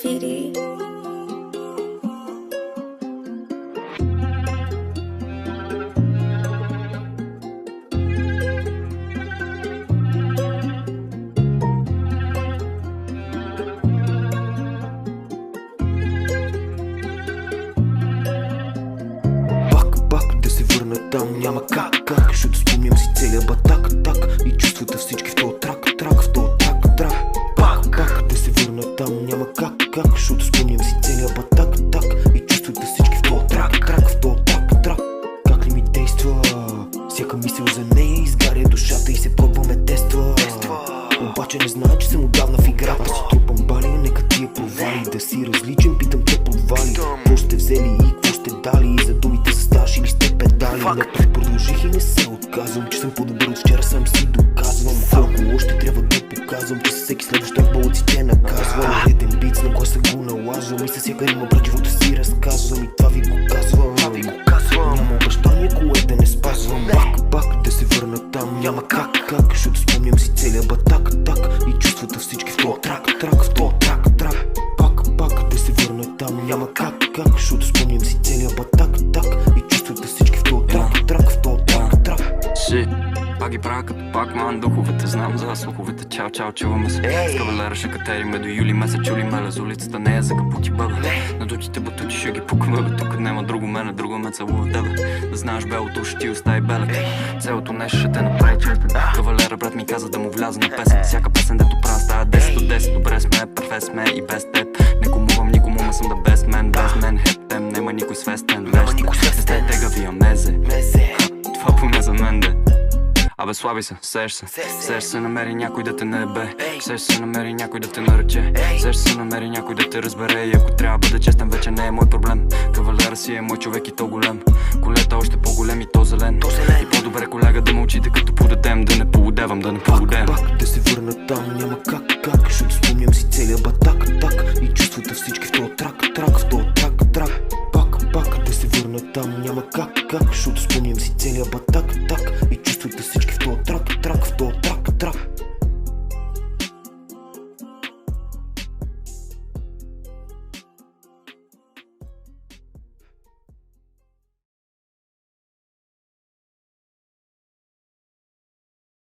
City. Пак да се върна там, няма как защото спомням си целия батак и чувствата всички в този трак в този трак. Пак да се върна там, няма как защото спомням си целия батак и чувствата всички в този трак в този трак. Как ли ми действа? Всяка мисъл за нея изгаря душата и се пробваме тества. Обаче не знае, че съм отдавна в играта. Си трупам бали, нека ти я провали. Да си различен, питам те подвали. Какво сте взели и какво сте дали? За думите са стаж или сте педали? Не продължих и не се отказвам, че съм по-добър от вчера, сам си доказвам. Колко още трябва да показвам, че с всеки следващ трак болците наказвам. Реден бит с нагласа го налазвам и със всяка рима брат живота си разказвам. И това ви го казвам. Няма обещание, кое да не спазвам. Пак да се върна там, няма как защото спомням си целия батак и чувствата всички в този трак в този трак. Пак да се върна там, няма как защото спомням си целия батак и чувствата всички в този трак в този трак. Shit, пак ги правя като пак-ман. Духовете знам за слуховете. Чао, чуваме се. С кавалера ще катериме до юли месец. Чули меле с улицата, не е за капути бъбе. На дутите бутучи ще ги пукаме бе. Тук няма друго мене, друго ме целува тебе. Да знаеш белото ще ти остави белето. Целото нещо ще те направи честен. Кавалера брат ми каза да му вляза на песен. Всяка песен дето правя става 10 от 10. Добре сме, перфе сме и без теб. Не кумувам никому, ма съм да без мен. Без мен хептем, нема никой свестен. Веща, те тегави амезе. Това поне за мен де. Абе слаби се, сеш се намери някой да те наебе. Сеш се намери някой да те нарече. Сеш се намери някой да те разбере. И ако трябва бъде честен, вече не е мой проблем. Кавалера си е мой човек и то голем. Колета още по-голем и то зелен. И по-добре колега да мълчите като подадем. Да не полудевам, да не полудем. Пак да се върна там, няма как защото спомням си целия батак и чувствата всички в този трак в този